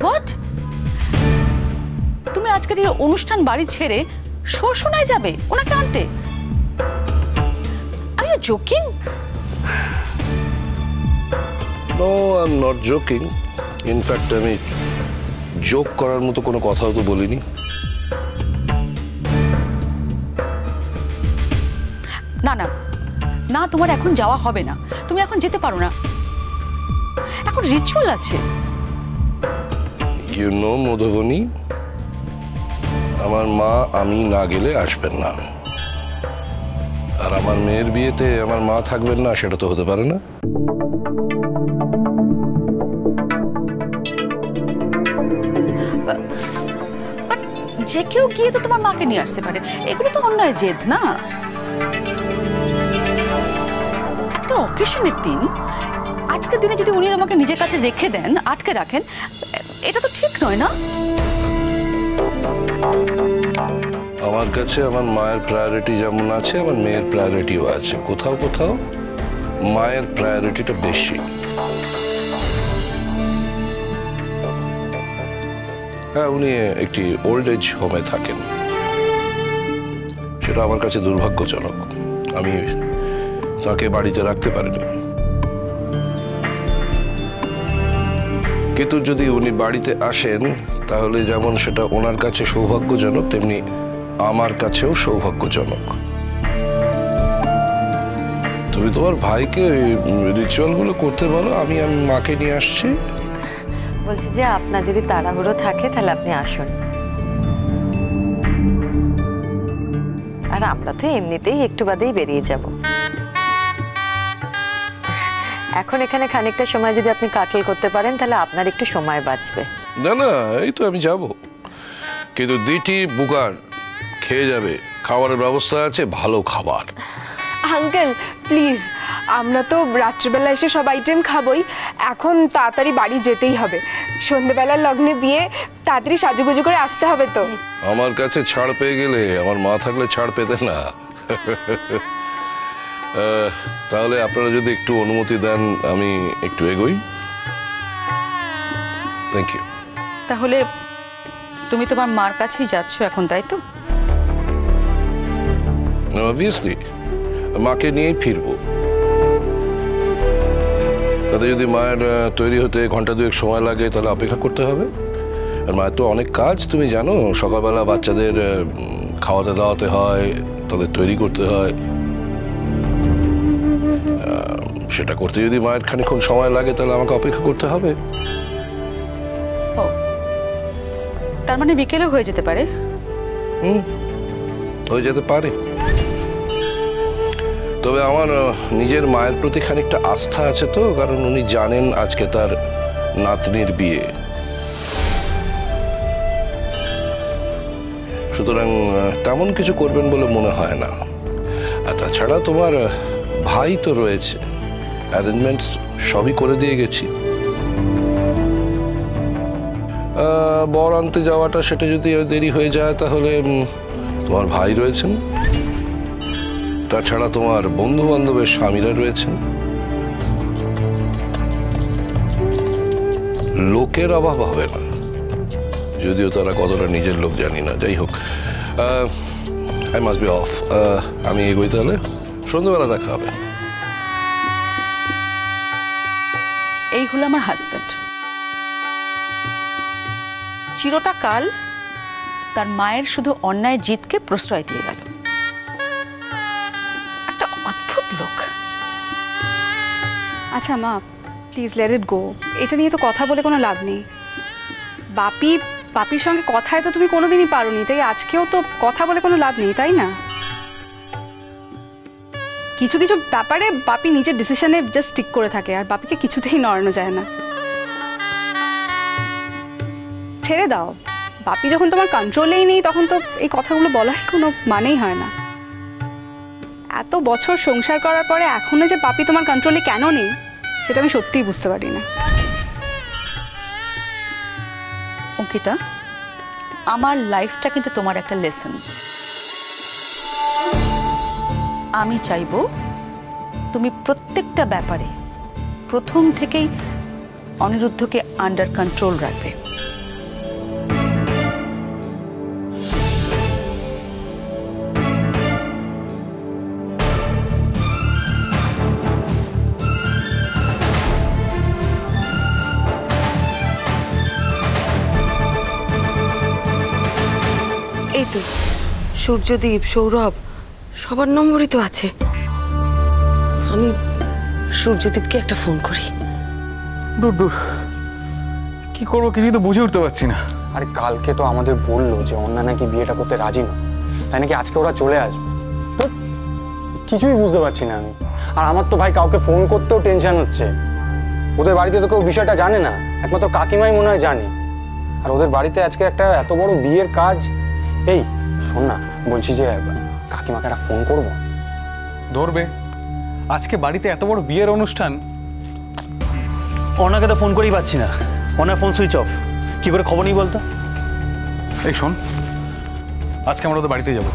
What? তুমি আজকের এই অনুষ্ঠান বাড়ি ছেড়ে শ্বশুরায় যাবে ওনাকে আনতে? Are you joking? No, I am not joking. In fact আমি জোক করার মতো কোনো কথাও তো বলিনি। না না না, তোমার এখন যাওয়া হবে না, তুমি এখন যেতে পারো না, এখন রিচুয়াল আছে। ইউ নো মধুবনী, আমার মা আমি না গেলে আসবেন না, আর আমার মেয়ের বিয়েতে আমার মা থাকবেন না সেটা তো হতে পারে না। যে কেউ গিয়ে তো তোমার মাকে নিয়ে আসতে পারে, এগুলো তো অন্যায় জেদ না। একটা অকেশনের দিন, আজকের দিনে যদি উনি তোমাকে নিজের কাছে রেখে দেন, আটকে রাখেন, এটা তো ঠিক নয় না। আমার কাছে আমার মায়ের প্রায়োরিটি যেমন আছে, আমার মেয়ের প্রায়োরিটিও আছে। কোথাও কোথাও মায়ের প্রায়োরিটিটা বেশি। হ্যাঁ, উনি একটি ওল্ড এজ হোমে থাকেন, সেটা আমার কাছে দুর্ভাগ্যজনক। আমি তাকে বাড়িতে রাখতে পারিনি, কিন্তু যদি উনি বাড়িতে আসেন তাহলে যেমন সেটা ওনার কাছে সৌভাগ্যজনক, তেমনি আমার কাছেও সৌভাগ্যজনক। তুমি তোমার ভাইকে রিচুয়ালগুলো করতে বলো, আমি মাকে নিয়ে আসছি। বলছি যে আপনার যদি তাড়াহুড়ো থাকে তাহলে আপনি আসুন, আর আমরা তো এমনিতেই একটু বাদেই বেরিয়ে যাব। এখন এখানে খানিকটা সময় যদি আপনি কাটল করতে পারেন তাহলে আপনার একটু সময় বাঁচবে। না না, এই তো আমি যাব, কিন্তু দিটি বুকার খেয়ে যাবে, খাবারের ব্যবস্থা আছে, ভালো খাবার। আঙ্কেল প্লিজ, আমরা তো রাত্রিবেলা এসে সব আইটেম খাবই, এখন তাড়াতাড়ি বাড়ি যেতেই হবে। সন্ধ্যেবেলার লগ্নে বিয়ে, তাড়াতাড়ি সাজুগুজু করে আসতে হবে তো। আমার কাছে ছাড় পেয়ে গেলে, আমার মা থাকলে ছাড় পেতে না। তাহলে আপনারা যদি একটু অনুমতি দেন আমি একটু এগোই। Thank you. তাহলে তুমি তোমার মার কাছেই যাচ্ছ এখন, তাই তো? অবভিয়াসলি মাকে নিয়েই ফিরবো। তাতে যদি মায়ের তৈরি হতে ঘন্টা দুয়েক সময় লাগে তাহলে অপেক্ষা করতে হবে। আর মায়ের তো অনেক কাজ, তুমি জানো, সকালবেলা বাচ্চাদের খাওয়াতে দাওয়াতে হয়, তাদের তৈরি করতে হয়, সেটা করতে যদি মায়ের খানিকক্ষণ সময় লাগে তাহলে আমাকে অপেক্ষা করতে হবে। ও, তার মানে বিকেলে হয়ে যেতে পারে? হয়ে যেতে পারে, তবে আমার নিজের মায়ের প্রতি খানিকটা আস্থা আছে তো, কারণ উনি জানেন আজকে তার নাতনির বিয়ে, সুতরাং তেমন কিছু করবেন বলে মনে হয় না। আর তাছাড়া তোমার ভাই তো রয়েছে, অ্যারেঞ্জমেন্টস সবই করে দিয়ে গেছি। বর আনতে যাওয়াটা সেটা যদি দেরি হয়ে যায় তাহলে তোমার ভাই রয়েছেন, তাছাড়া তোমার বন্ধু বান্ধবের স্বামীরা রয়েছেন, লোকের অভাব হবে না, যদিও তারা কতটা নিজের লোক জানি না। যাই হোক, আই মাস্ট বি অফ। আমি এগোই, তাহলে সন্ধ্যাবেলা দেখা হবে। এই হলো আমার হাজব্যান্ড। চিরটা কাল তার মায়ের শুধু অন্যায় জিতকে প্রশ্রয় দিয়ে গেল। একটা অদ্ভুত লোক। আচ্ছা মা, প্লিজ লেট ইট গো। এটা নিয়ে তো কথা বলে কোনো লাভ নেই। বাপির সঙ্গে কথায় তো তুমি কোনোদিনই পারোনি, তাই আজকেও তো কথা বলে কোনো লাভ নেই, তাই না? কিছু কিছু ব্যাপারে বাপি নিজের ডিসিশনে জাস্ট স্টিক করে থাকে, আর বাপিকে কিছুতেই নড়ানো যায় না। ছেড়ে দাও, বাপি যখন তোমার কন্ট্রোলেই নেই তখন তো এই কথাগুলো বলার কোনো মানেই হয় না। এত বছর সংসার করার পরে এখনো যে বাপি তোমার কন্ট্রোলে কেন নেই সেটা আমি সত্যিই বুঝতে পারি না। অঙ্কিতা, আমার লাইফটা কিন্তু তোমার একটা লেসন। আমি চাইবো তুমি প্রত্যেকটা ব্যাপারে প্রথম থেকেই অনিরুদ্ধকে আন্ডার কন্ট্রোল রাখবে। এই তো সূর্যদীপ, সৌরভ সবার নম্বরই তো আছে। আমি সূর্যদীপকে একটা ফোন করি। দূর দূর, কি করবো কিছুই তো বুঝে উঠতে পারছি না। আরে কালকে তো আমাদের বললো যে অন্যা নাকি বিয়েটা করতে রাজি না, তাই নাকি আজকে ওরা চলে আসবে। কিছুই বুঝতে পারছি না আমি। আর আমার তো ভাই কাউকে ফোন করতেও টেনশন হচ্ছে। ওদের বাড়িতে তো কেউ বিষয়টা জানে না, একমাত্র কাকিমাই মনে হয় জানে। আর ওদের বাড়িতে আজকে একটা এত বড় বিয়ের কাজ। এই শোন না, বলছি যে কাকিমাকে একটা ফোন করবো। ধরবে আজকে বাড়িতে এত বড় বিয়ের অনুষ্ঠান, ওনাকে তো ফোন করেই পাচ্ছি না, ওনার ফোন সুইচ অফ। কি করে খবর নেই বলতো? এই শোন, আজকে আমরা ওদের বাড়িতে যাবো।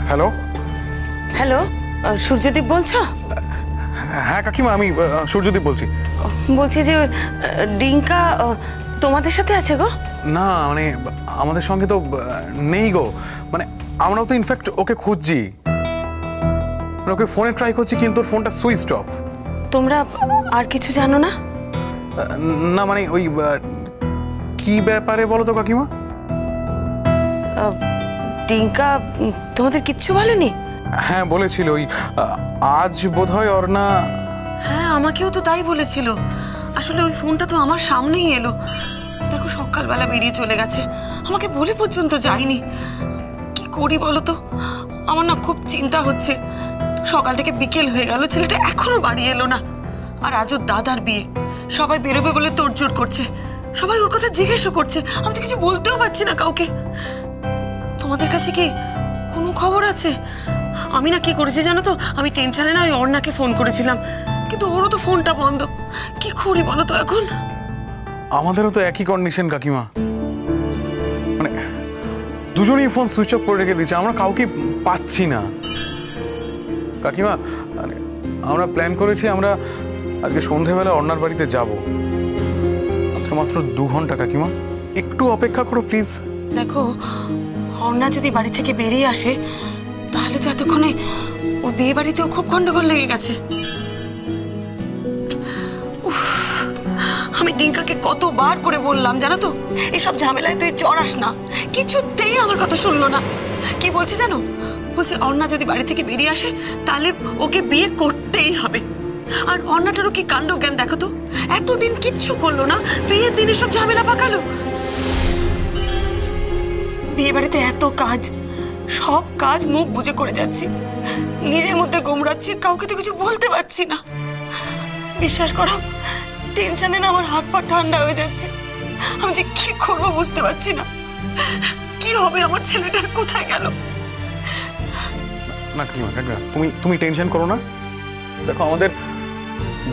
হ্যালো হ্যালো, সূর্যদীপ বলছো? হ্যাঁ কাকিমা, আমি সূর্যদীপ বলছি। বলছি যে ডিঙ্কা তোমাদের সাথে আছে গো? না মানে আমাদের সঙ্গে তো নেই গো। মানে আমরাও তো ইনফ্যাক্ট ওকে খুঁজছি, ওকে ফোনে ট্রাই করছি, কিন্তু ওর ফোনটা সুইচ অফ। তোমরা আর কিছু জানো না? না মানে ওই কি ব্যাপারে বলো তো কাকিমা? ডিঙ্কা তোমাদের কিচ্ছু বলেনি? হ্যাঁ বলেছিল, ওই আজ বোধহয় অর্ণা। হ্যাঁ আমাকেও তো তাই বলেছিল। আসলে ওই ফোনটা তো আমার সামনেই এলো, দেখো সকালবেলা বেরিয়ে চলে গেছে, আমাকে বলে পর্যন্ত যায়নি। কি করি বলো তো, আমার না খুব চিন্তা হচ্ছে। সকাল থেকে বিকেল হয়ে গেল, ছেলেটা এখনো বাড়ি এলো না। আর আজ ওর দাদার বিয়ে, সবাই বেরোবে বলে তোড়জোড় করছে, সবাই ওর কথা জিজ্ঞেসও করছে। আমি তো কিছু বলতেও পারছি না কাউকে। তোমাদের কাছে কি কোনো খবর আছে? আমি না কি করেছি জানো তো, আমি টেনশনে না ওই অর্ণাকে ফোন করেছিলাম, কিন্তু ওরও তো ফোনটা বন্ধ। কি করি বলো তো এখন? আমাদেরও তো একই কন্ডিশন কাকিমা, মানে দুজনেই ফোন সুইচ অফ করে রেখে দিয়েছে, আমরা কাউকে পাচ্ছি না কাকিমা। মানে আমরা প্ল্যান করেছি আমরা আজকে সন্ধেবেলা অর্ণার বাড়িতে যাব, মাত্র 2 ঘন্টা কাকিমা, একটু অপেক্ষা করো প্লিজ। দেখো অর্ণা যদি বাড়ি থেকে বেরিয়ে আসে, তাহলে তো এতক্ষণে ও বিয়ে বাড়িতেও খুব গন্ডগোল লেগে গেছে। আমি ডিঙ্কাকে কতবার করে বললাম জানো তো, এসব ঝামেলায় তুই জড়াস না, কিছুতেই আমার কথা শুনলো না। কি বলছে জানো, বলছে অর্ণা যদি বাড়ি থেকে বেরিয়ে আসে তাহলে ওকে বিয়ে করতেই হবে। আর অর্ণাটারও কি কাণ্ড জ্ঞান দেখো তো, এতদিন কিচ্ছু করলো না, বিয়ের দিনে সব ঝামেলা পাকালো। বিয়ে বাড়িতে এত কাজ, সব কাজ মুখ বুজে করে যাচ্ছি, নিজের মধ্যে গোমড়াচ্ছি, কাউকে তো কিছু বলতে পারছি না। বিশ্বাস করো টেনশনে না আমার হাত পা ঠান্ডা হয়ে যাচ্ছে। আমি যে কি করবো বুঝতে পারছি না। কি হবে আমার ছেলেটার, কোথায় গেল? না কাকিমা কাকিমা, তুমি টেনশন করো না। দেখো আমাদের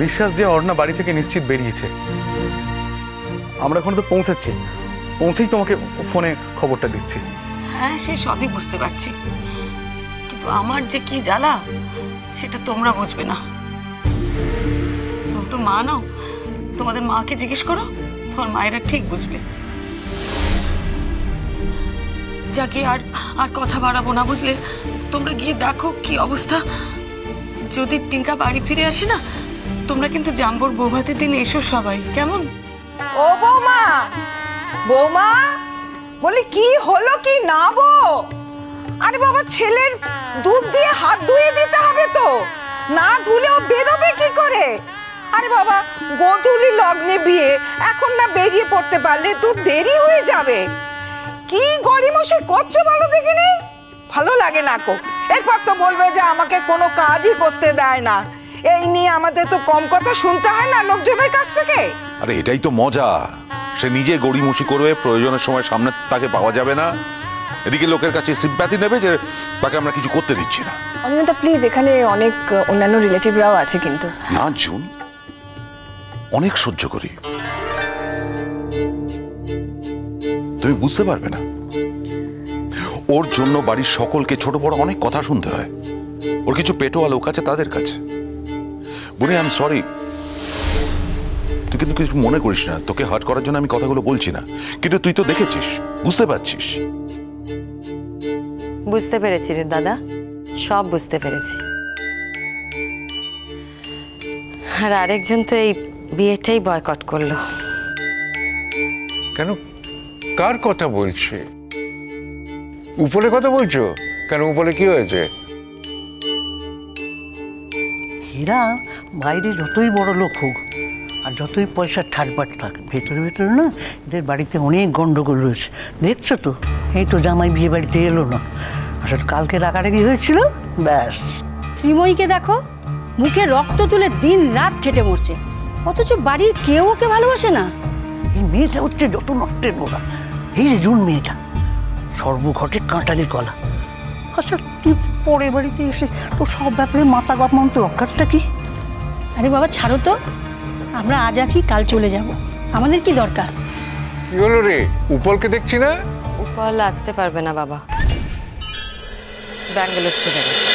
বিশ্বাস যে অর্ণা বাড়ি থেকে নিশ্চিত বেরিয়েছে, আমরা এখন তো পৌঁছাচ্ছি, পৌঁছেই তোমাকে ফোনে খবরটা দিচ্ছি। হ্যাঁ সে সবই বুঝতে পারছি, কিন্তু আমার যে কি জ্বালা সেটা তোমরা বুঝবে না। তোমরা তো মা নাও, তোমাদের মাকে জিজ্ঞেস করো, তোমার মায়েরা ঠিক বুঝবে। যাকে আর কথা বাড়াবো না বুঝলে, তোমরা গিয়ে দেখো কি অবস্থা। যদি টিঙ্কা বাড়ি ফিরে আসে না, তোমরা কিন্তু জাম্বুর বৌভাতের দিন এসো সবাই, কেমন? ও বৌমা, বৌমা বলি কি হলো কি না বো? আরে বাবা ছেলের দুধ দিয়ে হাত ধুয়ে দিতে হবে তো, না ধুলে ও বেরোবে কি করে? আরে বাবা গোধূলি লগ্নে বিয়ে, এখন না বেরিয়ে পড়তে পারলে তো দেরি হয়ে যাবে। কি গড়িমসে করছো বলো দেখিনি? ভালো লাগে না কো। এরপর তো বলবে যে আমাকে কোনো কাজই করতে দেয় না। এই নিয়ে আমাদের তো কম কথা শুনতে হয় না লোকজনের কাছ থেকে। আরে এটাই তো মজা, সে নিজে গড়িমসি করবে, প্রয়োজনের সময় সামনে তাকে পাওয়া যাবে না, এদিকে লোকের কাছে সিম্প্যাথি নেবে যে তাকে আমরা কিছু করতে দিচ্ছি না। অনিমেতা প্লিজ, এখানে অনেক অন্যান্য রিলেটিভরাও আছে কিন্তু। না জুন, অনেক সহ্য করি, তুমি বুঝতে পারবে না। ওর জন্য বাড়ির সকলকে ছোট বড় অনেক কথা শুনতে হয়। ওর কিছু পেটোয়া লোক আছে তাদের কাছে। বুনি, আই এম সরি, তুই কিন্তু কিছু মনে করিস না, তোকে হার্ট করার জন্য আমি কথাগুলো বলছি না, কিন্তু তুই তো দেখেছিস, বুঝতে পারছিস। বুঝতে পেরেছি রে দাদা, সব বুঝতে পেরেছি। আর আরেকজন তো এই বিয়েটাই বয়কট করলো। কেন, কার কথা বলছে? উপরে কথা বলছো কেন? উপরে কি হয়েছে? এরা বাইরে যতই বড় লোক হোক আর যতই পয়সার ঠাটবাট থাক, ভেতরে ভেতরে না এদের বাড়িতে অনেক গন্ডগোল রয়েছে। দেখছো তো, এই তো জামাই বিয়ে বাড়িতে এলো না, আসলে কালকে রাগারাগি হয়েছিল, ব্যাস। শ্রীময়ীকে দেখো, মুখে রক্ত তুলে দিন রাত খেটে মরছে, অথচ বাড়ির কেউ ওকে ভালোবাসে না। এই মেয়েটা হচ্ছে যত নষ্টের গোড়া। এই যে জুন মেয়েটা, সর্বঘটে কাঁটালি কলা। আচ্ছা, তুই পরের বাড়িতে এসে তো সব ব্যাপারে মাথা গপমান, তো অকারটা কি? আরে বাবা ছাড়ো তো, আমরা আজ আছি কাল চলে যাব, আমাদের কি দরকার? কি হলো রে, উপলকে দেখছি না? উপল আসতে পারবে না বাবা, ব্যাঙ্গালোর চলে গেছে।